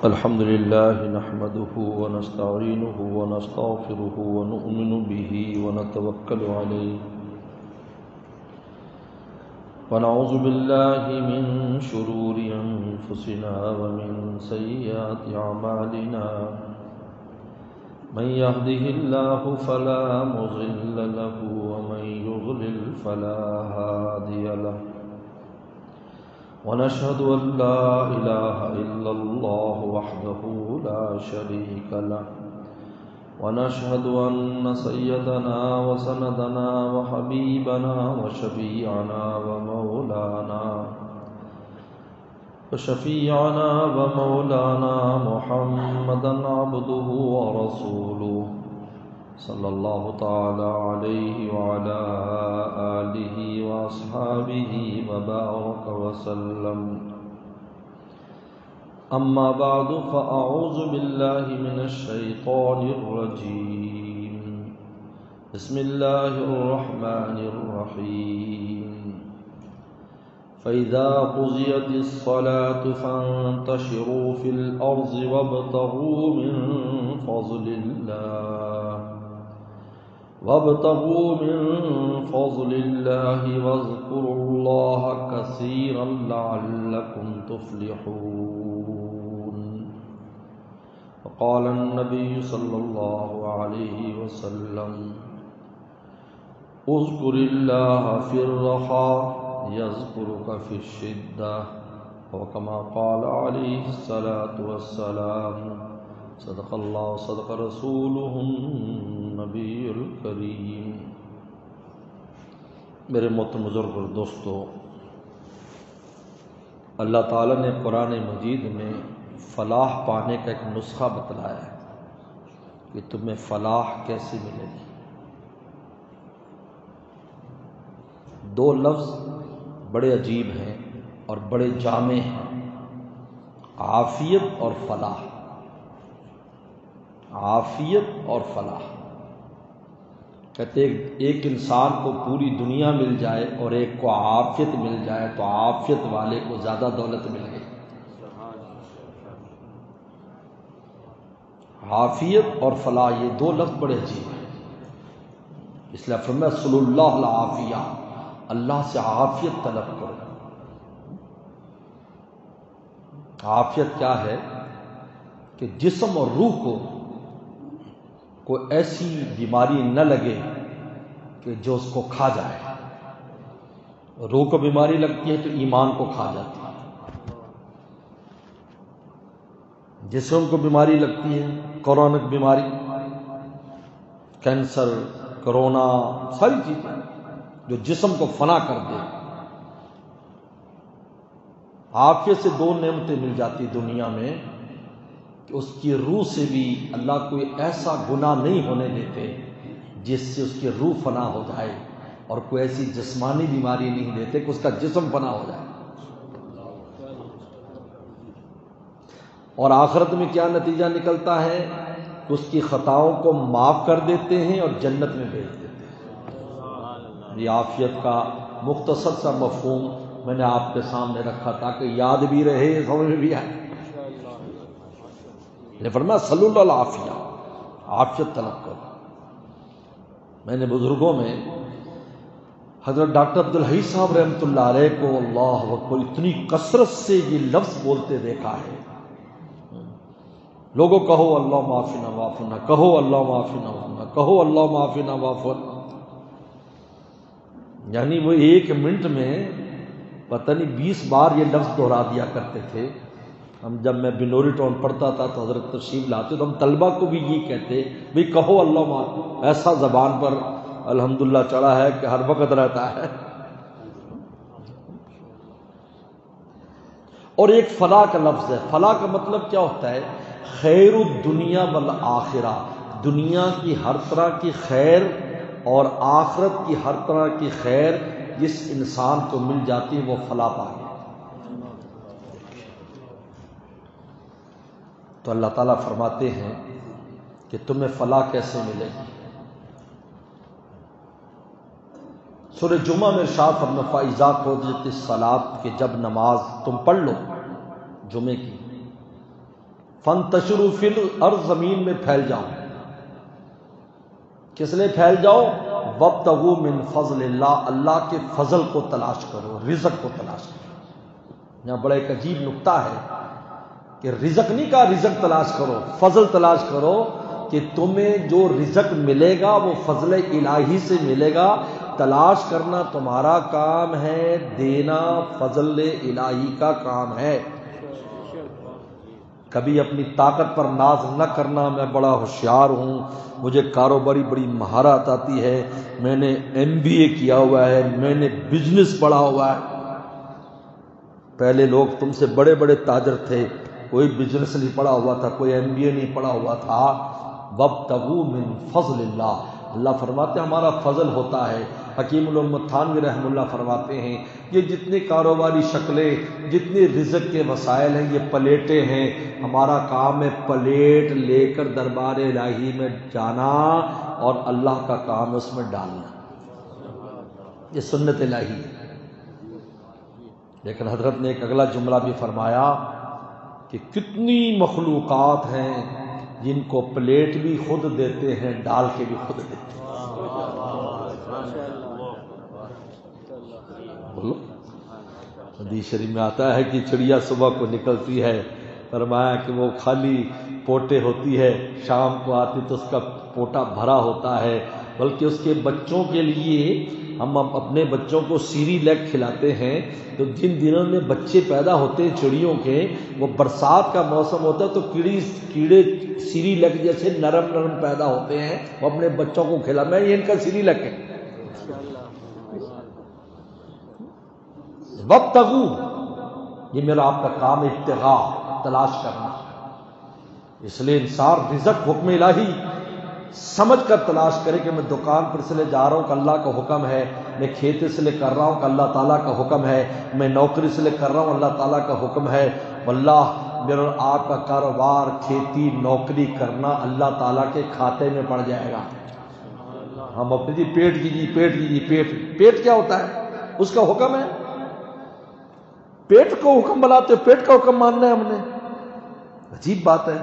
الحمد لله نحمده ونستعينه ونستغفره ونؤمن به ونتوكل عليه ونعوذ بالله من شرور أنفسنا ومن سيئات أعمالنا من يهده الله فلا مضل له ومن يضلل فلا هادي له ونشهد أن لا إله إلا الله وحده لا شريك له ونشهد أن سيدنا وسندنا وحبيبنا وشفيعنا ومولانا محمدا عبده ورسوله صلى الله تعالى عليه وعلى آله وأصحابه وبارك وسلم أما بعد فأعوذ بالله من الشيطان الرجيم بسم الله الرحمن الرحيم فإذا قضيت الصلاة فانتشروا في الأرض وابتغوا من فضل الله واذكروا الله كثيرا لعلكم تفلحون. وقال النبي صلى الله عليه وسلم اذكر الله في الرخاء يذكرك في الشدة وكما قال عليه الصلاة والسلام صدق اللہ صدق رسولہ النبی الکریم. میرے محترم بزرگ اور دوستو، اللہ تعالیٰ نے قرآن مجید میں فلاح پانے کا ایک نسخہ بتلایا ہے کہ تمہیں فلاح کیسے ملے گی. دو لفظ بڑے عجیب ہیں اور بڑے جامع ہیں، عافیت اور فلاح. عافیت اور فلاح کہتے ایک انسان کو پوری دنیا مل جائے اور ایک کو عافیت مل جائے تو عافیت والے کو زیادہ دولت مل گئی. عافیت اور فلاح یہ دو لفظ بڑے عجیب ہیں، اس لیے فرمایا صلی اللہ العافیہ، اللہ سے عافیت طلب کرو. عافیت کیا ہے کہ جسم اور روح کو کوئی ایسی بیماری نہ لگے کہ جو اس کو کھا جائے. روح کو بیماری لگتی ہے تو ایمان کو کھا جاتی ہے. جسم کو بیماری لگتی ہے، کورونک بیماری، کینسر، کرونا، ساری چیزیں جو جسم کو فنا کر دے. عافیت سے دو نعمتیں مل جاتی دنیا میں کہ اس کی روح سے بھی اللہ کوئی ایسا گناہ نہیں ہونے دیتے جس سے اس کی روح فنا ہو جائے، اور کوئی ایسی جسمانی بیماری نہیں دیتے کہ اس کا جسم فنا ہو جائے. اور آخرت میں کیا نتیجہ نکلتا ہے کہ اس کی خطاؤں کو معاف کر دیتے ہیں اور جنت میں بھیج دیتے ہیں. یہ عافیت کا مختصر سا مفہوم میں نے آپ کے سامنے رکھا تاکہ یاد بھی رہے، سمجھ میں بھی آئے. نے فرمایا صلی اللہ العافیہ، عافیت طلب کرو. میں نے بزرگوں میں حضرت ڈاکٹر عبدالحی صاحب رحمۃ اللہ علیہ کو اللہ اکبر اتنی کثرت سے یہ لفظ بولتے دیکھا ہے. لوگوں کہو اللہ معافینا وعفنا، کہو اللہ معافینا وعفنا، کہو اللہ معافینا وعفنا. یعنی وہ ایک منٹ میں پتہ نہیں 20 بار یہ لفظ دہرا دیا کرتے تھے. ہم جب میں بنوری ٹاؤن پڑھتا تھا تو حضرت تشریف لاتے تو ہم طلبہ کو بھی یہ کہتے بھئی کہو اللہ معاف. ایسا زبان پر الحمدللہ چڑھا ہے کہ ہر وقت رہتا ہے. اور ایک فلاح کا لفظ ہے. فلاح کا مطلب کیا ہوتا ہے؟ خیر الدنیا والآخرہ، دنیا کی ہر طرح کی خیر اور آخرت کی ہر طرح کی خیر جس انسان کو مل جاتی ہے وہ فلاح پا گیا. تو اللہ تعالیٰ فرماتے ہیں کہ تمہیں فلاح کیسے ملے گی. سورہ جمعہ میں ارشاد فرمایا فَإِذَا قُضِيَتِ الصَّلَاةُ کہ جب نماز تم پڑھ لو جمعے کی، فانتشروا فی الارض، زمین میں پھیل جاؤ. کس لیے پھیل جاؤ؟ وابتغوا من فضل اللہ، اللہ کے فضل کو تلاش کرو، رزق کو تلاش کرو. یہاں بڑا ایک عجیب نکتہ ہے کہ رزق نہیں کہا رزق تلاش کرو، فضل تلاش کرو، کہ تمہیں جو رزق ملے گا وہ فضل الہی سے ملے گا. تلاش کرنا تمہارا کام ہے، دینا فضل الہی کا کام ہے. کبھی اپنی طاقت پر ناز نہ کرنا، میں بڑا ہوشیار ہوں، مجھے کاروباری بڑی مہارت آتی ہے، میں نے MBA کیا ہوا ہے، میں نے بزنس پڑھا ہوا ہے. پہلے لوگ تم سے بڑے بڑے تاجر تھے، کوئی بزنس نہیں پڑھا ہوا تھا، کوئی MBA نہیں پڑھا ہوا تھا. وابتغوا من فضل اللہ، اللہ فرماتے ہیں ہمارا فضل ہوتا ہے. حکیم الامت تھانوی رحمہ اللہ فرماتے ہیں یہ جتنی کاروباری شکلیں، جتنی رزق کے وسائل ہیں، یہ پلیٹیں ہیں. ہمارا کام ہے پلیٹ لے کر دربار الہی میں جانا، اور اللہ کا کام ہے اس میں ڈالنا. یہ سنت الہی ہے. لیکن حضرت نے ایک اگلا جملہ بھی فرمایا کہ کتنی مخلوقات ہیں جن کو پلیٹ بھی خود دیتے ہیں، ڈال کے بھی خود دیتے ہیں. بولو. حدیث شریف میں آتا ہے کہ چڑیا صبح کو نکلتی ہے، فرمایا کہ وہ خالی پوٹے ہوتی ہے، شام کو آتی تو اس کا پوٹا بھرا ہوتا ہے. بلکہ اس کے بچوں کے لیے ہم اپنے بچوں کو سیری لیگ کھلاتے ہیں. تو جن دنوں میں بچے پیدا ہوتے ہیں چڑیوں کے، وہ برسات کا موسم ہوتا ہے تو کیڑے سیری لیگ جیسے نرم نرم پیدا ہوتے ہیں، وہ اپنے بچوں کو کھلا. میں یہ ان کا سیری لیگ ہے. وابتغوا، یہ میرا آپ کا کام ہے، ابتغاء، تلاش کرنا. اس لیے انسان رزق حکم الہی سمجھ کر تلاش کرے کہ میں دکان پر اس لیے جا رہا ہوں کہ اللہ کا حکم ہے، میں کھیت اس لیے کر رہا ہوں کہ اللہ تعالیٰ کا حکم ہے، میں نوکری اس لیے کر رہا ہوں اللہ تعالیٰ کا حکم ہے. واللہ میرا آپ کا کاروبار، کھیتی، نوکری کرنا اللہ تعالیٰ کے کھاتے میں پڑ جائے گا. ہم اپنی پیٹ کیجیے، پیٹ کیجیے. پیٹ کیا ہوتا ہے؟ اس کا حکم ہے. پیٹ کو حکم بناتے، پیٹ کا حکم ماننا ہے ہم نے. عجیب بات ہے.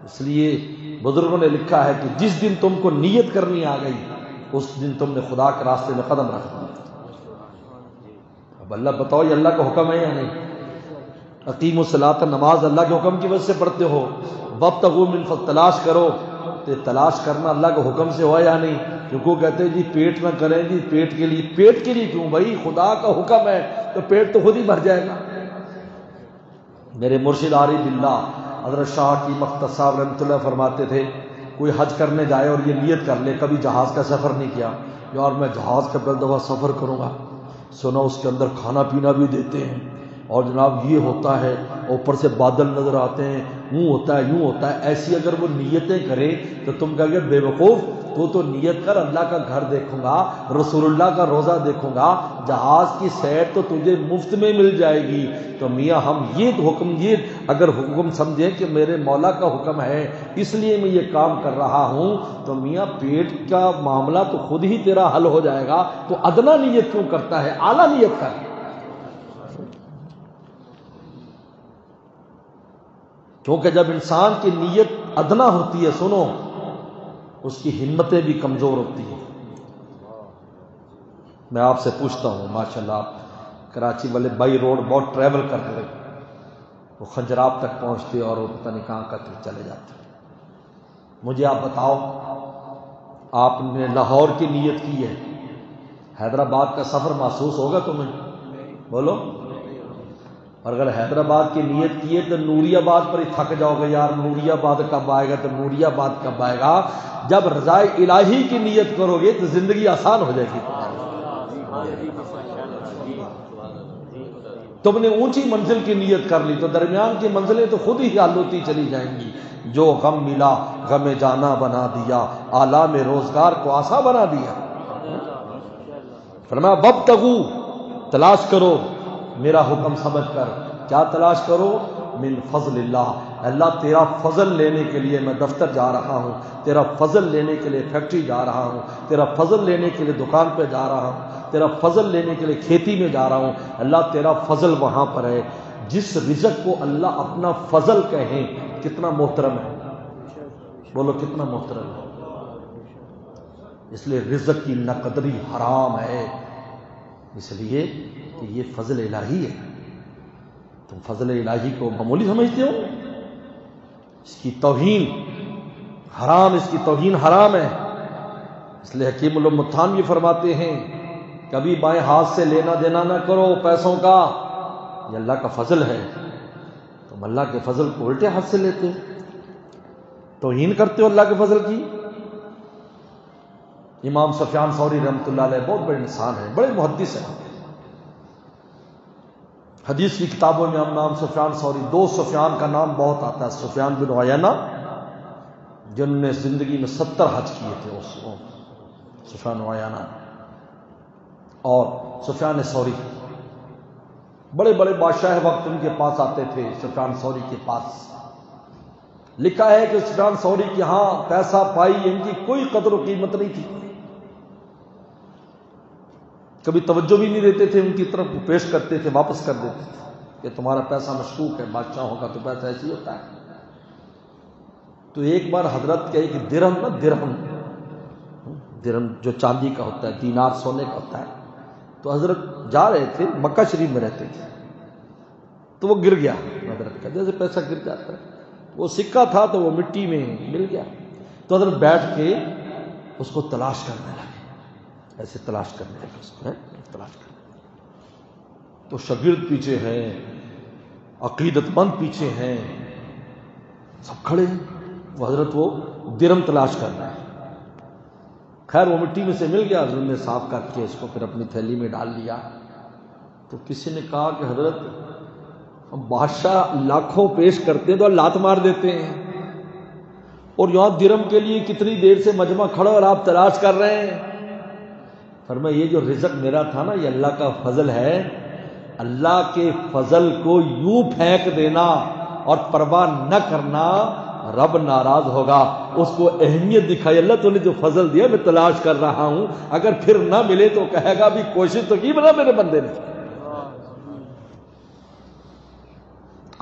اس لیے بزرگوں نے لکھا ہے کہ جس دن تم کو نیت کرنی آ گئی، اس دن تم نے خدا کے راستے میں قدم رکھنا. اب اللہ بتاؤ یہ اللہ کا حکم ہے یا نہیں؟ اقیم الصلاۃ، نماز اللہ کے حکم کی وجہ سے پڑھتے ہو. وابتغوا من فضل، تلاش کرو. تو تلاش کرنا اللہ کے حکم سے ہوا یا نہیں؟ کیونکہ کہتے ہیں جی پیٹ میں کریں جی، پیٹ کے لیے. پیٹ کے لیے کیوں بھائی؟ خدا کا حکم ہے تو پیٹ تو خود ہی بھر جائے گا. میرے مرشد عارف باللہ حضرت شاہ کی مختص صاحب رحمۃ اللہ فرماتے تھے کوئی حج کرنے جائے اور یہ نیت کر لے، کبھی جہاز کا سفر نہیں کیا، یار میں جہاز کا پہلی دفعہ سفر کروں گا، سنا اس کے اندر کھانا پینا بھی دیتے ہیں، اور جناب یہ ہوتا ہے، اوپر سے بادل نظر آتے ہیں، یوں ہوتا ہے یوں ہوتا ہے. ایسی اگر وہ نیتیں کرے تو تم کہو گے بے وقوف، تو نیت کر اللہ کا گھر دیکھوں گا، رسول اللہ کا روزہ دیکھوں گا، جہاز کی سیر تو تجھے مفت میں مل جائے گی. تو میاں ہم یہ حکم، یہ اگر حکم سمجھیں کہ میرے مولا کا حکم ہے اس لیے میں یہ کام کر رہا ہوں، تو میاں پیٹ کا معاملہ تو خود ہی تیرا حل ہو جائے گا. تو ادنا نیت کیوں کرتا ہے؟ اعلیٰ نیت کر. کیونکہ جب انسان کی نیت ادنا ہوتی ہے، سنو، اس کی ہمتیں بھی کمزور ہوتی ہیں. میں آپ سے پوچھتا ہوں، ماشاءاللہ آپ کراچی والے بائی روڈ بہت ٹریول کرتے رہے، وہ خنجراب تک پہنچتے اور وہ پتہ نہیں کہاں کا چلے جاتے. مجھے آپ بتاؤ، آپ نے لاہور کی نیت کی ہے، حیدرآباد کا سفر محسوس ہوگا تمہیں؟ بولو. اور اگر حیدرآباد کی نیت کی ہے تو نوری آباد پر ہی تھک جاؤ گے، یار نوری آباد کب آئے گا، تو نوری آباد کب آئے گا. جب رضائے الہی کی نیت کرو گے تو زندگی آسان ہو جائے گی. تم نے اونچی منزل کی نیت کر لی تو درمیان کی منزلیں تو خود ہی حل ہوتی چلی جائیں گی. جو غم ملا غم جانا بنا دیا، آلام روزگار کو آسان بنا دیا. فرمایا وابتغوا، تلاش کرو میرا حکم سمجھ کر. کیا تلاش کرو؟ من فضل اللہ. اللہ تیرا فضل لینے کے لیے میں دفتر جا رہا ہوں، تیرا فضل لینے کے لیے فیکٹری جا رہا ہوں، تیرا فضل لینے کے لیے دکان پہ جا رہا ہوں، تیرا فضل لینے کے لیے کھیتی میں جا رہا ہوں. اللہ تیرا فضل وہاں پر ہے. جس رزق کو اللہ اپنا فضل کہیں کتنا محترم ہے، بولو کتنا محترم ہے. اس لیے رزق کی ناقدری حرام ہے، اس لیے کہ یہ فضل الہی ہے. تم فضل الہی کو معمولی سمجھتے ہو، اس کی توہین حرام، اس کی توہین حرام ہے. اس لیے حکیم الامتحان یہ فرماتے ہیں کبھی بائیں ہاتھ سے لینا دینا نہ کرو پیسوں کا، یہ اللہ کا فضل ہے. تم اللہ کے فضل کو الٹے ہاتھ سے لیتے ہو، توہین کرتے ہو اللہ کے فضل کی. امام سفیان ثوری رحمۃ اللہ علیہ بہت بڑے انسان ہیں، بڑے محدث ہیں. حدیث کی کتابوں میں امام سفیان ثوری، دو سفیان کا نام بہت آتا ہے، سفیان بن عیینہ جن نے زندگی میں 70 حج کیے تھے، اس سفیان عیینہ، اور سفیان ثوری بڑے بڑے بادشاہ وقت ان کے پاس آتے تھے. سفیان ثوری کے پاس لکھا ہے کہ سفیان ثوری کے ہاں پیسہ پائی ان کی کوئی قدر و قیمت نہیں تھی، کبھی توجہ بھی نہیں دیتے تھے ان کی طرف، پیش کرتے تھے واپس کر دیتے تھے کہ تمہارا پیسہ مشکوک ہے، بادشاہوں کا تو پیسہ ایسے ہی ہوتا ہے. تو ایک بار حضرت کہے کہ درہم جو چاندی کا ہوتا ہے، دینار سونے کا ہوتا ہے. تو حضرت جا رہے تھے، مکہ شریف میں رہتے تھے، تو وہ گر گیا حضرت کا، جیسے پیسہ گر جاتا ہے. وہ سکہ تھا تو وہ مٹی میں مل گیا. تو حضرت بیٹھ کے اس کو تلاش کرنے لگے، ایسے تلاش کرنے لگے اس کو، تلاش کرنے. تو شاگرد پیچھے ہیں، عقیدت مند پیچھے ہیں، سب کھڑے ہیں. وہ حضرت وہ درہم تلاش کر رہے ہیں. خیر وہ مٹی میں سے مل گیا، حضرت نے صاف کر کے اس کو پھر اپنی تھیلی میں ڈال لیا. تو کسی نے کہا کہ حضرت بادشاہ لاکھوں پیش کرتے ہیں تو لات مار دیتے ہیں، اور یہاں درہم کے لیے کتنی دیر سے مجمع کھڑا اور آپ تلاش کر رہے ہیں. فرمایا یہ جو رزق میرا تھا نا، یہ اللہ کا فضل ہے. اللہ کے فضل کو یوں پھینک دینا اور پرواہ نہ کرنا، رب ناراض ہوگا. اس کو اہمیت دکھائی، اللہ تو نے جو فضل دیا میں تلاش کر رہا ہوں، اگر پھر نہ ملے تو کہے گا بھی کوشش تو کی بنا میرے بندے نے.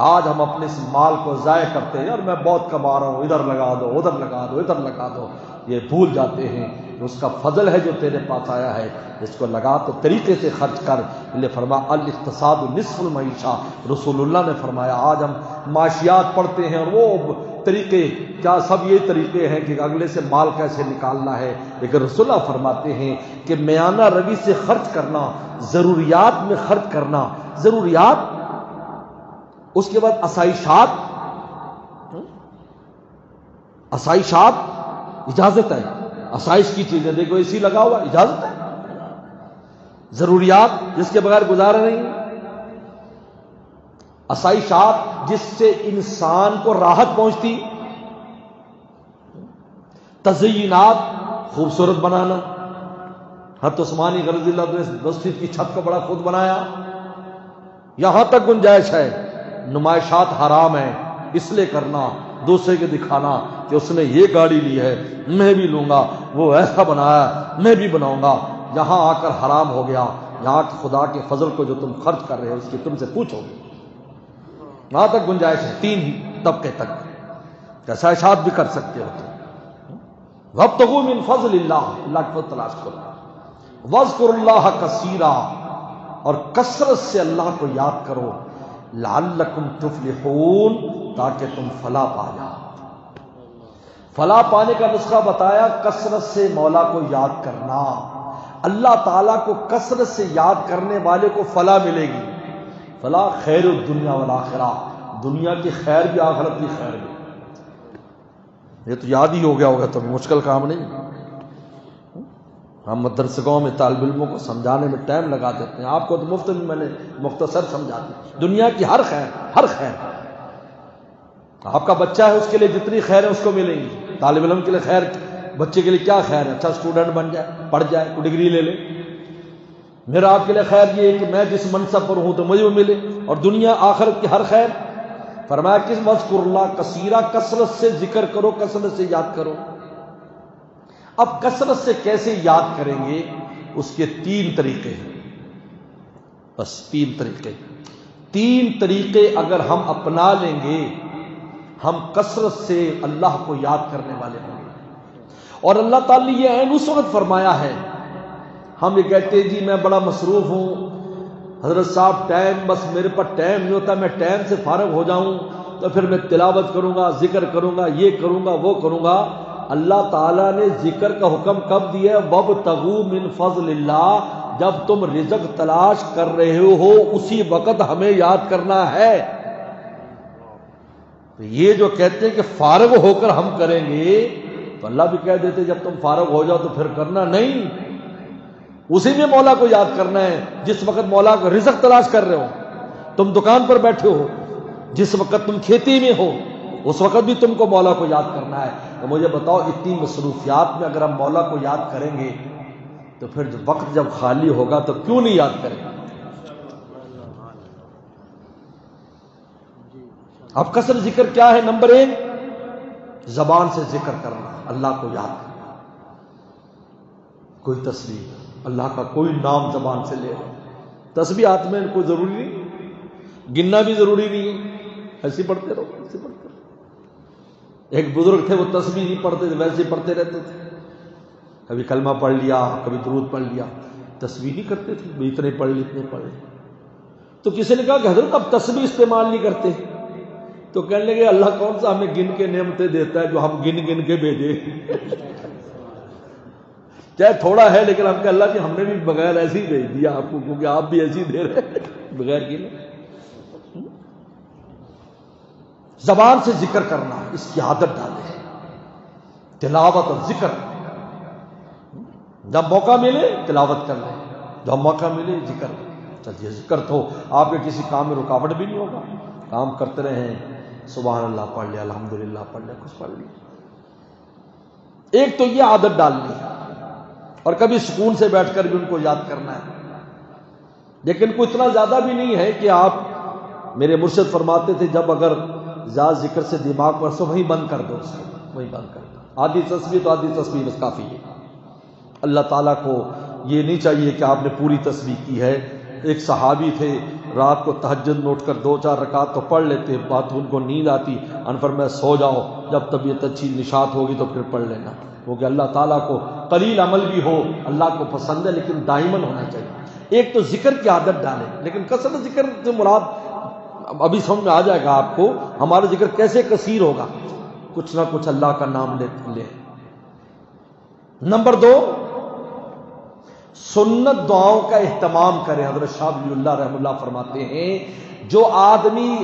آج ہم اپنے اس مال کو ضائع کرتے ہیں، اور میں بہت کما رہا ہوں، ادھر لگا دو ادھر لگا دو ادھر لگا دو. یہ بھول جاتے ہیں اس کا فضل ہے جو تیرے پاس آیا ہے، اس کو لگا تو طریقے سے خرچ کر. اللہ فرمایا الاقتصاد نصف المعیشہ. رسول اللہ نے فرمایا آج ہم معاشیات پڑھتے ہیں اور وہ طریقے کیا سب یہ طریقے ہیں کہ اگلے سے مال کیسے نکالنا ہے، لیکن رسول اللہ فرماتے ہیں کہ میانہ روی سے خرچ کرنا، ضروریات میں خرچ کرنا، ضروریات، اس کے بعد آسائشات اجازت ہے. آسائش کی چیزیں دیکھو، اے سی لگا ہوا اجازت ہے. ضروریات جس کے بغیر گزارا نہیں، آسائشات جس سے انسان کو راحت پہنچتی، تزئینات خوبصورت بنانا. حضرت عثمانی رضی اللہ عنہ نے مسجد کی چھت کو بڑا خود بنایا. یہاں تک گنجائش ہے. نمائشات حرام ہے، اس لیے کرنا دوسرے کے دکھانا کہ اس نے یہ گاڑی لی ہے میں بھی لوں گا، وہ ایسا بنایا میں بھی بناؤں گا. یہاں آ کر حرام ہو گیا. یہاں خدا کے فضل کو جو تم خرچ کر رہے ہو اس کی تم سے پوچھو. وہاں تک گنجائش ہے، 3 طبقے تک کسائشات بھی کر سکتے ہو تم. وابتغوا من فضل اللہ، اللہ کو تلاش کرو. واذکروا اللہ کثیرا، اور کثرت سے اللہ کو یاد کرو. لعلکم تفلحون، تاکہ تم فلاح پا جاؤ. فلاح پانے کا نسخہ بتایا، کثرت سے مولا کو یاد کرنا. اللہ تعالیٰ کو کثرت سے یاد کرنے والے کو فلاح ملے گی. فلاح خیر الدنیا والآخرہ، دنیا کی خیر بھی آخرت کی خیر بھی. یہ تو یاد ہی ہو گیا ہوگا، تو مشکل کام نہیں. ہم مدرسوں میں طالب علموں کو سمجھانے میں ٹائم لگا دیتے ہیں. آپ کو تو مفت میں میں نے مختصر سمجھا دی. دنیا کی ہر خیر، ہر خیر، آپ کا بچہ ہے اس کے لیے جتنی خیر ہے اس کو ملیں گی. طالب علم کے لیے خیر، بچے کے لیے کیا خیر ہے؟ اچھا اسٹوڈنٹ بن جائے، پڑھ جائے، کوئی ڈگری لے لے. میرا آپ کے لیے خیر یہ ہے کہ میں جس منصب پر ہوں تو مجھے وہ ملے. اور دنیا آخرت کی ہر خیر. فرمایا کہ واذکروا اللہ کثیرا، کثرت سے ذکر کرو، کثرت سے یاد کرو. اب کثرت سے کیسے یاد کریں گے؟ اس کے 3 طریقے ہیں. بس 3 طریقے. 3 طریقے اگر ہم اپنا لیں گے ہم کثرت سے اللہ کو یاد کرنے والے ہوں گے۔ اور اللہ تعالی یہ عین اس وقت فرمایا ہے، ہم یہ کہتے ہیں جی میں بڑا مصروف ہوں حضرت صاحب، ٹائم بس میرے پاس ٹائم نہیں ہوتا، میں ٹائم سے فارغ ہو جاؤں تو پھر میں تلاوت کروں گا، ذکر کروں گا، یہ کروں گا، وہ کروں گا۔ اللہ تعالیٰ نے ذکر کا حکم کب دیا ہے؟ وَابْتَغُوا مِن فَضْلِ اللَّهِ، جب تم رزق تلاش کر رہے ہو اسی وقت ہمیں یاد کرنا ہے۔ تو یہ جو کہتے ہیں کہ فارغ ہو کر ہم کریں گے، تو اللہ بھی کہہ دیتے جب تم فارغ ہو جاؤ تو پھر کرنا نہیں، اسی میں مولا کو یاد کرنا ہے۔ جس وقت مولا کا رزق تلاش کر رہے ہو، تم دکان پر بیٹھے ہو، جس وقت تم کھیتی میں ہو، اس وقت بھی تم کو مولا کو یاد کرنا ہے۔ تو مجھے بتاؤ اتنی مصروفیات میں اگر ہم مولا کو یاد کریں گے تو پھر وقت جب خالی ہوگا تو کیوں نہیں یاد کریں گے؟ اب کثرت ذکر کیا ہے؟ نمبر 1 زبان سے ذکر کرنا، اللہ کو یاد کرنا، کوئی تسبیح، اللہ کا کوئی نام زبان سے لے رہے، تسبیح ہاتھ میں کوئی ضروری نہیں، گننا بھی ضروری نہیں ہے، ایسے پڑھتے رہو، ایسے پڑھتے رہو۔ ایک بزرگ تھے وہ تسبیح نہیں پڑھتے تھے، ویسے ہی پڑھتے رہتے تھے، کبھی کلمہ پڑھ لیا، کبھی درود پڑھ لیا، تسبیح نہیں کرتے تھے، اتنے پڑھ لی اتنے پڑھ لی۔ تو کسی نے کہا کہ حضرت اب تسبیح استعمال نہیں کرتے، تو کہنے لگے اللہ کون سا ہمیں گن کے نعمتیں دیتا ہے جو ہم گن گن کے بھیجے، چاہے تھوڑا ہے لیکن ہم کہ اللہ جی ہم نے بھی بغیر ایسے ہی بھیج دیا آپ کو، کیونکہ آپ بھی ایسے ہی دے رہے ہیں بغیر گنے۔ زبان سے ذکر کرنا، اس کی عادت ڈالے، تلاوت اور ذکر، جب موقع ملے تلاوت کر لیں، جب موقع ملے ذکر، چلیے ذکر تو آپ کے کسی کام میں رکاوٹ بھی نہیں ہوگا، کام کرتے رہیں، سبحان اللہ پڑھ لیا، الحمدللہ پڑھ لیا، کچھ پڑھ لیا۔ ایک تو یہ عادت ڈالنی ہے، اور کبھی سکون سے بیٹھ کر بھی ان کو یاد کرنا ہے، لیکن کوئی اتنا زیادہ بھی نہیں ہے کہ آپ، میرے مرشد فرماتے تھے جب اگر زیادہ ذکر سے دماغ پر سو وہیں بند کر دو، اس کو وہیں بند کر دو، آدھی تسبیح تو آدھی تسبیح بس کافی ہے۔ اللہ تعالیٰ کو یہ نہیں چاہیے کہ آپ نے پوری تسبیح کی ہے۔ ایک صحابی تھے، رات کو تہجد میں اٹھ کر 2-4 رکعت تو پڑھ لیتے، بات ان کو نیند آتی، انفر میں سو جاؤ، جب طبیعت اچھی نشاط ہوگی تو پھر پڑھ لینا، کیونکہ اللہ تعالیٰ کو قلیل عمل بھی ہو اللہ کو پسند ہے، لیکن دائماً ہونا چاہیے۔ ایک تو ذکر کی عادت ڈالیں، لیکن کثرت ذکر سے مراد ابھی سمجھ میں آ جائے گا آپ کو، ہمارا ذکر کیسے کثیر ہوگا، کچھ نہ کچھ اللہ کا نام لے۔ نمبر 2 سنت دعاؤں کا اہتمام کریں۔ حضرت شاہ ولی اللہ رحمہ اللہ فرماتے ہیں جو آدمی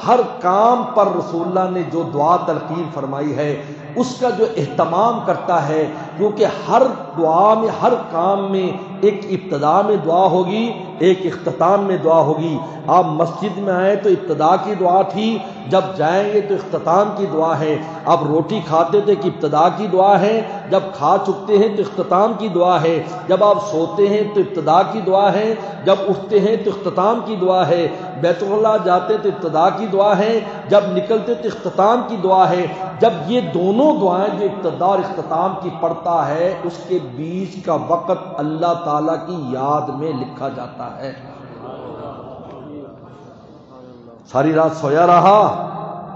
ہر کام پر رسول اللہ نے جو دعا تلقین فرمائی ہے اس کا جو اہتمام کرتا ہے، کیونکہ ہر دعا میں، ہر کام میں ایک ابتدا میں دعا ہوگی، ایک اختتام میں دعا ہوگی۔ آپ مسجد میں آئے تو ابتدا کی دعا تھی، جب جائیں گے تو اختتام کی دعا ہے۔ آپ روٹی کھاتے تھے کہ ابتدا کی دعا ہے، جب کھا چکتے ہیں تو اختتام کی دعا ہے، جب آپ سوتے ہیں تو ابتدا کی دعا ہے، جب اٹھتے ہیں تو اختتام کی دعا ہے، بیت اللہ جاتے تو ابتدا کی دعا ہے، جب نکلتے تو اختتام کی دعا ہے۔ جب یہ دونوں دعائیں جو ابتدا اور اختتام کی پڑھتا ہے، اس کے بیچ کا وقت اللہ تعالیٰ کی یاد میں لکھا جاتا ہے۔ ساری رات سویا رہا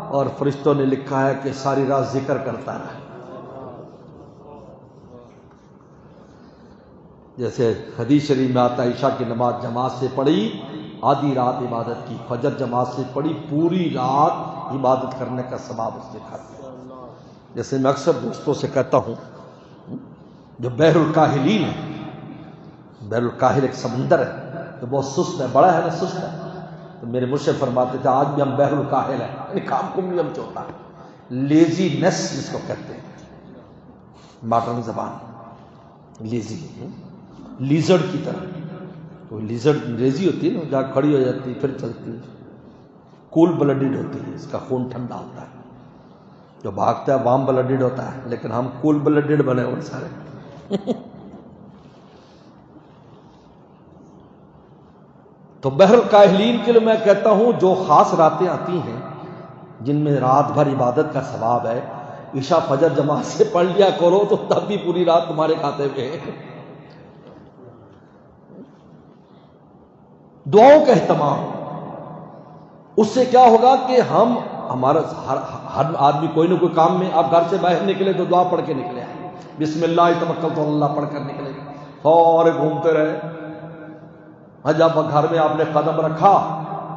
اور فرشتوں نے لکھا ہے کہ ساری رات ذکر کرتا رہا۔ جیسے حدیث شریف میں آتا ہے عشاء کی نماز جماعت سے پڑھی، آدھی رات عبادت کی، فجر جماعت سے پڑھی، پوری رات عبادت کرنے کا ثواب اس نے کھایا۔ جیسے میں اکثر دوستوں سے کہتا ہوں، جو بحر الکاہلین ہے، بحر الکاہل ایک سمندر ہے تو بہت سست ہے، بڑا ہے نا، سست ہے، تو میرے مرشد فرماتے تھے آج بھی ہم بحر الکاہل ہیں، یعنی کام کو بھی ہم چوتا ہے، لیزی نیس جس کو کہتے ہیں ماڈرن زبان، لیزی، لیزرڈ کی طرح، تو لیزرڈ لیزی ہوتی ہے نا، جا کھڑی ہو جاتی ہے پھر چلتی ہے، کول بلڈڈ ہوتی ہے، اس کا خون ٹھنڈا ہوتا ہے، جو بھاگتا ہے وارم بلڈڈ ہوتا ہے، لیکن ہم کول بلڈڈ بنے ہوئے سارے۔ تو بحر الکاہلین کے لیے میں کہتا ہوں جو خاص راتیں آتی ہیں جن میں رات بھر عبادت کا ثواب ہے، عشاء فجر جماعت سے پڑھ لیا کرو تو تب بھی پوری رات تمہارے کھاتے میں ہے۔ دعاؤں کا اہتمام، اس سے کیا ہوگا کہ ہم ہمارا ہر آدمی کوئی نہ کوئی کام میں، آپ گھر سے باہر نکلے تو دعا پڑھ کے نکلے آئے، بسم اللہ توکلت علی اللہ پڑھ کر نکلے، سارے گھومتے رہے۔ جب گھر میں آپ نے قدم رکھا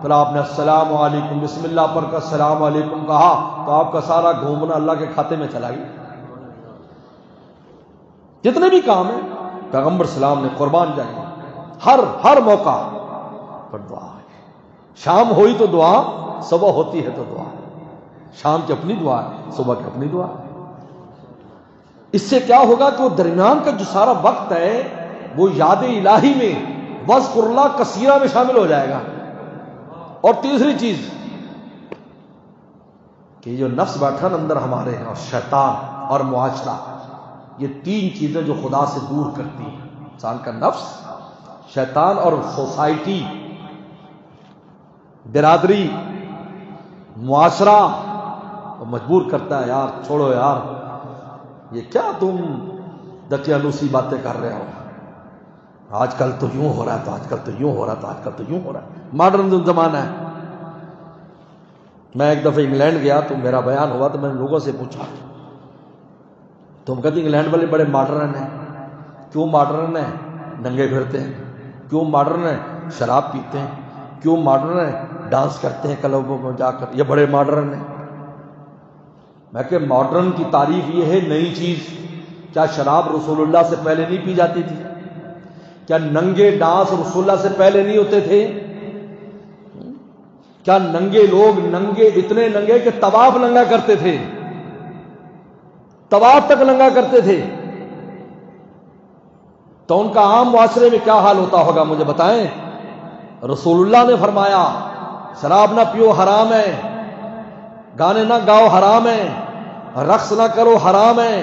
پھر آپ نے السلام علیکم بسم اللہ پڑھ کر السلام علیکم کہا تو آپ کا سارا گھومنا اللہ کے کھاتے میں چلا گیا۔ جتنے بھی کام ہیں پیغمبر سلام نے قربان جائیں ہر موقع پر دعا ہے۔ شام ہوئی تو دعا، صبح ہوتی ہے تو دعا، شام کی اپنی دعا ہے، صبح کی اپنی دعا ہے۔ اس سے کیا ہوگا کہ وہ درمیان کا جو سارا وقت ہے وہ یاد الہی میں وذکر اللہ کثیرہ میں شامل ہو جائے گا۔ اور تیسری چیز کہ جو نفس بیٹھا اندر ہمارے ہیں اور شیطان اور معاشرہ، یہ تین چیزیں جو خدا سے دور کرتی ہیں انسان کا نفس، شیطان اور سوسائٹی، برادری، معاشرہ، وہ مجبور کرتا ہے یار چھوڑو یار یہ کیا تم دقیانوسی باتیں کر رہے ہو، آج کل تو یوں ہو رہا ہے، تو آج کل تو یوں ہو رہا ہے، تو آج کل تو یوں ہو رہا ہے، ماڈرن زمانہ ہے۔ میں ایک دفعہ انگلینڈ گیا تو میرا بیان ہوا تو میں نے لوگوں سے پوچھا، تم کہتے انگلینڈ والے بڑے ماڈرن ہیں، کیوں ماڈرن ہیں؟ ننگے پھرتے ہیں، کیوں ماڈرن ہیں؟ شراب پیتے ہیں، کیوں ماڈرن ہیں؟ ڈانس کرتے ہیں کلبوں میں جا کر، یہ بڑے ماڈرن ہیں۔ میں کہ ماڈرن کی تعریف یہ ہے نئی چیز، کیا شراب رسول اللہ سے پہلے نہیں پی جاتی تھی؟ کیا ننگے ڈانس رسول اللہ سے پہلے نہیں ہوتے تھے؟ کیا ننگے لوگ ننگے اتنے ننگے کہ طواف ننگا کرتے تھے، طواف تک ننگا کرتے تھے؟ تو ان کا عام معاشرے میں کیا حال ہوتا ہوگا مجھے بتائیں؟ رسول اللہ نے فرمایا شراب نہ پیو حرام ہے، گانے نہ گاؤ حرام ہے، رقص نہ کرو حرام ہے،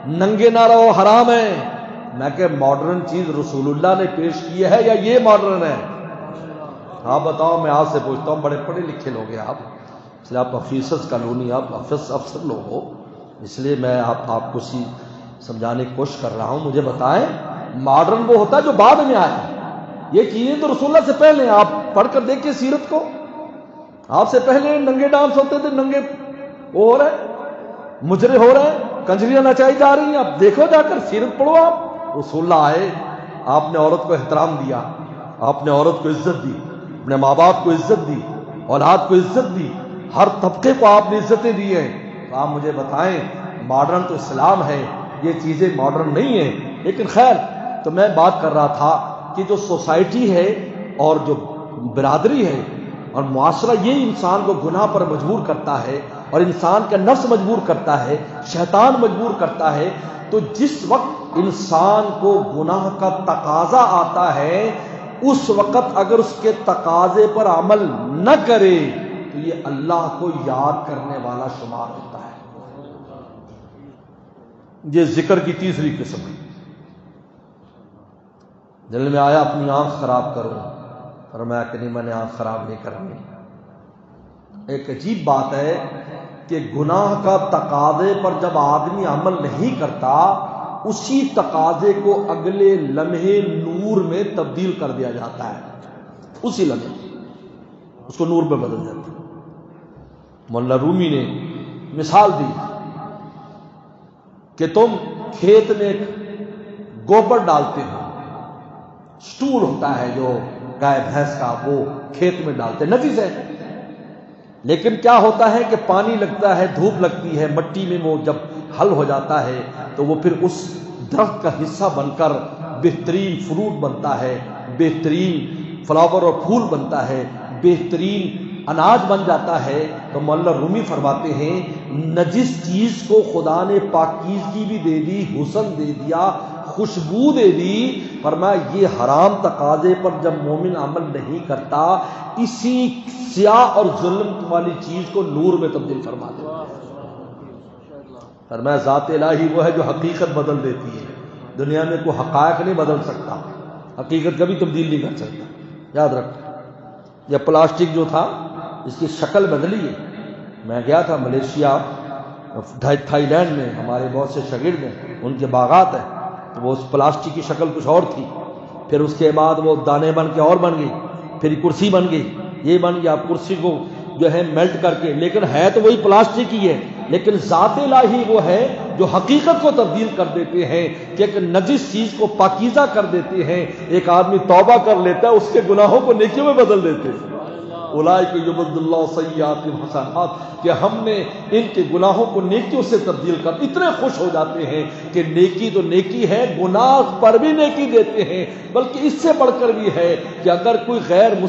ننگے نہ رہو حرام ہے۔ میں کہ ماڈرن چیز رسول اللہ نے پیش کی ہے یا یہ ماڈرن ہے؟ آپ بتاؤ، میں آپ سے پوچھتا ہوں، بڑے پڑھے لکھے لوگ ہیں آپ، اس لیے آپ آفیسرز کالونی، آپ افسر لوگ ہو، اس لیے میں آپ کو سمجھانے کی کوشش کر رہا ہوں۔ مجھے بتائیں ماڈرن وہ ہوتا ہے جو بعد میں آیا، یہ چیزیں تو رسول اللہ سے پہلے ہیں۔ آپ پڑھ کر دیکھیں سیرت کو، آپ سے پہلے ننگے ڈانس ہوتے تھے، ننگے وہ ہو رہے، مجرے ہو رہے ہیں، کنجریاں نچائی جا رہی ہیں، آپ دیکھو جا کر سیرت پڑھو۔ آپ رسول اللہ آئے، آپ نے عورت کو احترام دیا، آپ نے عورت کو عزت دی، اپنے ماں باپ کو عزت دی، اولاد کو عزت دی، ہر طبقے کو آپ نے عزتیں دی ہیں۔ تو آپ مجھے بتائیں ماڈرن تو اسلام ہے، یہ چیزیں ماڈرن نہیں ہیں۔ لیکن خیر، تو میں بات کر رہا تھا کہ جو سوسائٹی ہے اور جو برادری ہے اور معاشرہ، یہ انسان کو گناہ پر مجبور کرتا ہے اور انسان کا نفس مجبور کرتا ہے، شیطان مجبور کرتا ہے۔ تو جس وقت انسان کو گناہ کا تقاضا آتا ہے، اس وقت اگر اس کے تقاضے پر عمل نہ کرے تو یہ اللہ کو یاد کرنے والا شمار ہوتا ہے۔ یہ ذکر کی تیسری قسم ہے۔ دل میں آیا اپنی آنکھ خراب کروں، فرمایا کہ نہیں، میں نے آنکھ خراب نہیں کرنی۔ ایک عجیب بات ہے کہ گناہ کا تقاضے پر جب آدمی عمل نہیں کرتا، اسی تقاضے کو اگلے لمحے نور میں تبدیل کر دیا جاتا ہے، اسی لمحے اس کو نور میں بدل جاتا ہے۔ مولانا رومی نے مثال دی کہ تم کھیت میں گوبر ڈالتے ہو، سٹول ہوتا ہے جو گائے بھینس کا، وہ کھیت میں ڈالتے ہیں، نجس ہے، لیکن کیا ہوتا ہے کہ پانی لگتا ہے، دھوپ لگتی ہے، مٹی میں وہ جب حل ہو جاتا ہے تو وہ پھر اس درخت کا حصہ بن کر بہترین فروٹ بنتا ہے، بہترین فلاور اور پھول بنتا ہے، بہترین اناج بن جاتا ہے۔ تو مولانا رومی فرماتے ہیں نجس چیز کو خدا نے پاکیزگی بھی دے دی، حسن دے دیا، خوشبو دے دی، فرمایا یہ حرام تقاضے پر جب مومن عمل نہیں کرتا، اسی سیاہ اور ظلم والی چیز کو نور میں تبدیل فرما دیتا۔ فرمایا ذات الہی وہ ہے جو حقیقت بدل دیتی ہے، دنیا میں کوئی حقائق نہیں بدل سکتا، حقیقت کبھی تبدیل نہیں کر سکتا۔ یاد رکھ، یہ پلاسٹک جو تھا اس کی شکل بدلی ہے۔ میں گیا تھا ملیشیا، تھائی لینڈ میں، ہمارے بہت سے شاگرد ہیں، ان کے باغات ہیں، تو وہ اس پلاسٹک کی شکل کچھ اور تھی، پھر اس کے بعد وہ دانے بن کے اور بن گئی، پھر کرسی بن گئی، یہ بن گیا۔ آپ کرسی کو جو ہے میلٹ کر کے، لیکن ہے تو وہی پلاسٹک ہی ہے، لیکن ذات الہی وہ ہے جو حقیقت کو تبدیل کر دیتے ہیں کہ ایک نجس چیز کو پاکیزہ کر دیتے ہیں۔ ایک آدمی توبہ کر لیتا ہے، اس کے گناہوں کو نیکیوں میں بدل دیتے ہیں۔ اولئک یبدل اللہ سیئاتہم حسنات، کہ ہم نے ان کے گناہوں کو نیکیوں سے تبدیل کر، اتنے خوش ہو جاتے ہیں کہ نیکی تو نیکی ہے، گناہ پر بھی نیکی دیتے ہیں۔ بلکہ اس سے بڑھ کر بھی ہے کہ اگر کوئی غیر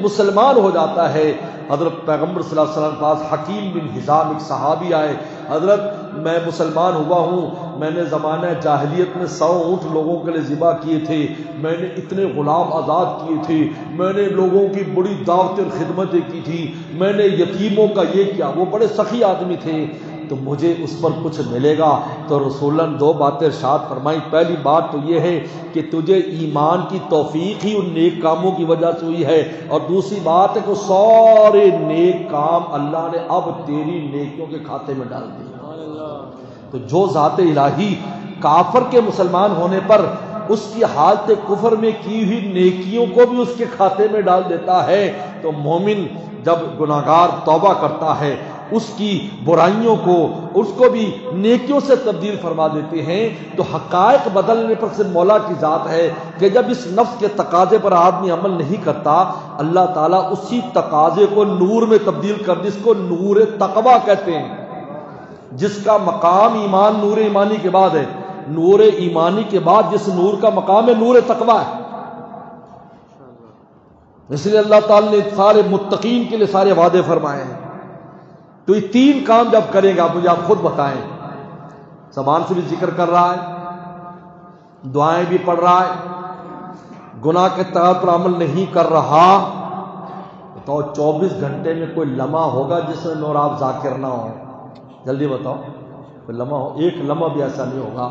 مسلمان ہو جاتا ہے، حضرت پیغمبر صلی اللہ علیہ وسلم کے پاس حکیم بن حزام ایک صحابی آئے، حضرت میں مسلمان ہوا ہوں، میں نے زمانہ جاہلیت میں 100 اونٹ لوگوں کے لیے ذبح کیے تھے، میں نے اتنے غلام آزاد کیے تھے، میں نے لوگوں کی بڑی دعوتیں اور خدمتیں کی تھی، میں نے یتیموں کا یہ کیا۔ وہ بڑے سخی آدمی تھے، تو مجھے اس پر کچھ ملے گا؟ تو رسول اللہ نے 2 باتیں ارشاد فرمائی۔ پہلی بات تو یہ ہے کہ تجھے ایمان کی توفیق ہی ان نیک کاموں کی وجہ سے ہوئی ہے، اور دوسری بات ہے کہ سارے نیک کام اللہ نے اب تیری نیکیوں کے کھاتے میں ڈال دیے۔ تو جو ذات الہی کافر کے مسلمان ہونے پر اس کی حالت کفر میں کی ہوئی نیکیوں کو بھی اس کے کھاتے میں ڈال دیتا ہے، تو مومن جب گناہگار توبہ کرتا ہے، اس کی برائیوں کو اس کو بھی نیکیوں سے تبدیل فرما دیتے ہیں۔ تو حقائق بدلنے پر صرف مولا کی ذات ہے کہ جب اس نفس کے تقاضے پر آدمی عمل نہیں کرتا، اللہ تعالیٰ اسی تقاضے کو نور میں تبدیل کر، جس کو نور تقویٰ کہتے ہیں، جس کا مقام ایمان نور ایمانی کے بعد ہے۔ نور ایمانی کے بعد جس نور کا مقام ہے، نور تقویٰ ہے۔ اس لیے اللہ تعالیٰ نے سارے متقین کے لیے سارے وعدے فرمائے ہیں۔ تو یہ 3 کام جب کریں گا، مجھے آپ خود بتائیں، زبان سے بھی ذکر کر رہا ہے، دعائیں بھی پڑھ رہا ہے، گناہ کے تغیر پر عمل نہیں کر رہا، بتاؤ 24 گھنٹے میں کوئی لمحہ ہوگا جس میں اور آپ ذاکر نہ ہو؟ جلدی بتاؤ، کوئی لمحہ ہو؟ ایک لمحہ بھی ایسا نہیں ہوگا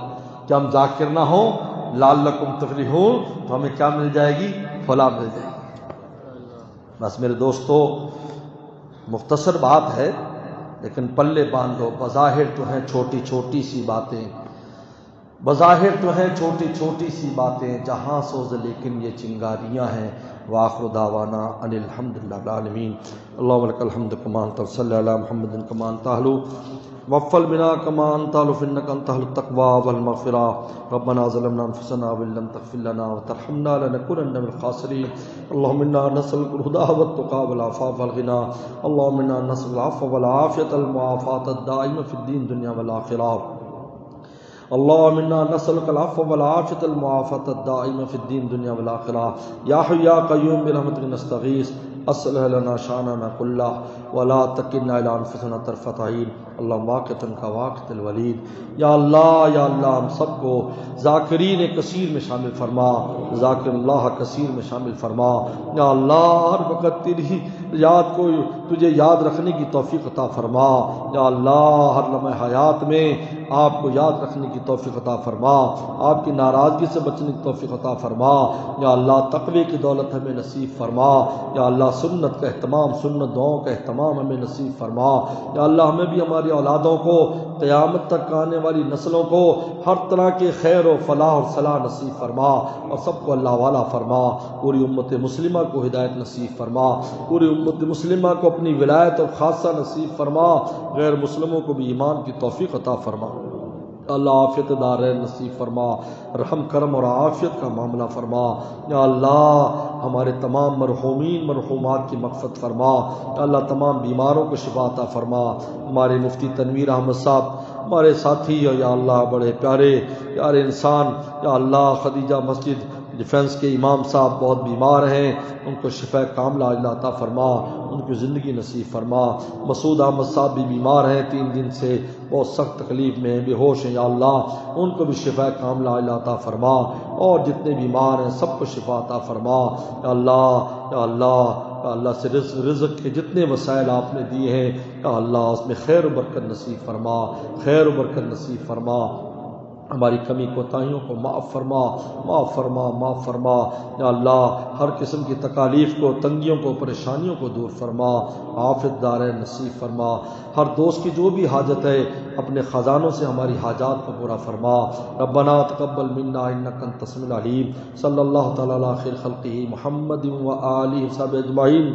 کہ ہم ذاکر نہ ہوں۔ لعلکم تفلحون، تو ہمیں کیا مل جائے گی؟ فلاح مل جائے گی۔ بس میرے دوستو، مختصر بات ہے لیکن پلے باندھو۔ بظاہر تو ہیں چھوٹی چھوٹی سی باتیں، بظاہر تو ہیں چھوٹی چھوٹی سی باتیں، جہاں سوز لیکن یہ چنگاریاں ہیں۔ وآخر دعوانا ان الحمدللہ رب العالمین۔ اللہم لک الحمد کما انت، صلی علی محمد کما انت اہلو، وفل بنا کما انت اہلو، فانک انت اہل التقوی والمغفرہ۔ ربنا ظلمنا انفسنا وان لم تغفر لنا وترحمنا لنکونن من الخاسرین۔ اللہم انا نسألک الہدی والتقی والعفاف والغنی۔ اللہم انا نسألک العفو والعافیۃ المعافاۃ الدائمہ فی الدین دنیا والآخرہ۔ اللہم انا نسألک العفو والعافیۃ المعافاۃ الدائمہ فی الدین دنیا والآخرہ۔ یا حی یا قیوم برحمتک نستغیث، اصلح لنا شاننا کلہ ولا تکلنا الی انفسنا طرفۃ عین۔ اللہم واقعتاً کا واقعۃ الولید۔ یا اللہ ہم سب کو ذاکرین کثیر میں شامل فرما، ذاکر اللہ کثیر میں شامل فرما۔ یا اللہ ہر وقت تیری یاد کو، تجھے یاد رکھنے کی توفیق عطا فرما۔ یا اللہ ہر لمحہ حیات میں آپ کو یاد رکھنے کی توفیق عطا فرما، آپ کی ناراضگی سے بچنے کی توفیق عطا فرما۔ یا اللہ تقوی کی دولت ہمیں نصیب فرما۔ یا اللہ سنت کا اہتمام، سنت دعاؤں کا اہتمام ہمیں نصیب فرما۔ یا اللہ ہمیں بھی ہماری اولادوں کو، قیامت تک آنے والی نسلوں کو ہر طرح کے خیر و فلاح اور صلاح نصیب فرما، اور سب کو اللہ والا فرما۔ پوری امت مسلمہ کو ہدایت نصیب فرما، پوری امت مسلمہ کو اپنی ولایت اور خاصہ نصیب فرما، غیر مسلموں کو بھی ایمان کی توفیق عطا فرما۔ اللہ عافیت دار نصیب فرما، رحم کرم اور عافیت کا معاملہ فرما۔ یا اللہ ہمارے تمام مرحومین مرحومات کی مغفرت فرما۔ یا اللہ تمام بیماروں کو شفا عطا فرما۔ ہمارے مفتی تنویر احمد صاحب، ہمارے ساتھی، یا اللہ بڑے پیارے انسان، یا اللہ خدیجہ مسجد ڈیفنس کے امام صاحب بہت بیمار ہیں، ان کو شفا کاملہ عطا فرما، ان کی زندگی نصیب فرما۔ مسعود احمد صاحب بھی بیمار ہیں، 3 دن سے بہت سخت تکلیف میں ہیں، بے ہوش ہیں، یا اللہ ان کو بھی شفا کاملہ عطا فرما، اور جتنے بیمار ہیں سب کو شفا عطا فرما۔ یا اللہ سے رزق کے جتنے وسائل آپ نے دیے ہیں، یا اللہ اس میں خیر و برکت نصیب فرما، خیر و برکت نصیب فرما۔ ہماری کمی کوتاہیوں کو معاف فرما، معاف فرما، معاف فرما۔ یا اللہ ہر قسم کی تکالیف کو، تنگیوں کو، پریشانیوں کو دور فرما، عافیت دار نصیب فرما۔ ہر دوست کی جو بھی حاجت ہے اپنے خزانوں سے ہماری حاجات کو پورا فرما۔ ربنا تقبل منا انک انت السمیع العلیم۔ صلی اللہ تعالی علی خیر خلقہ محمد و آلہ وصحبہ اجمعین۔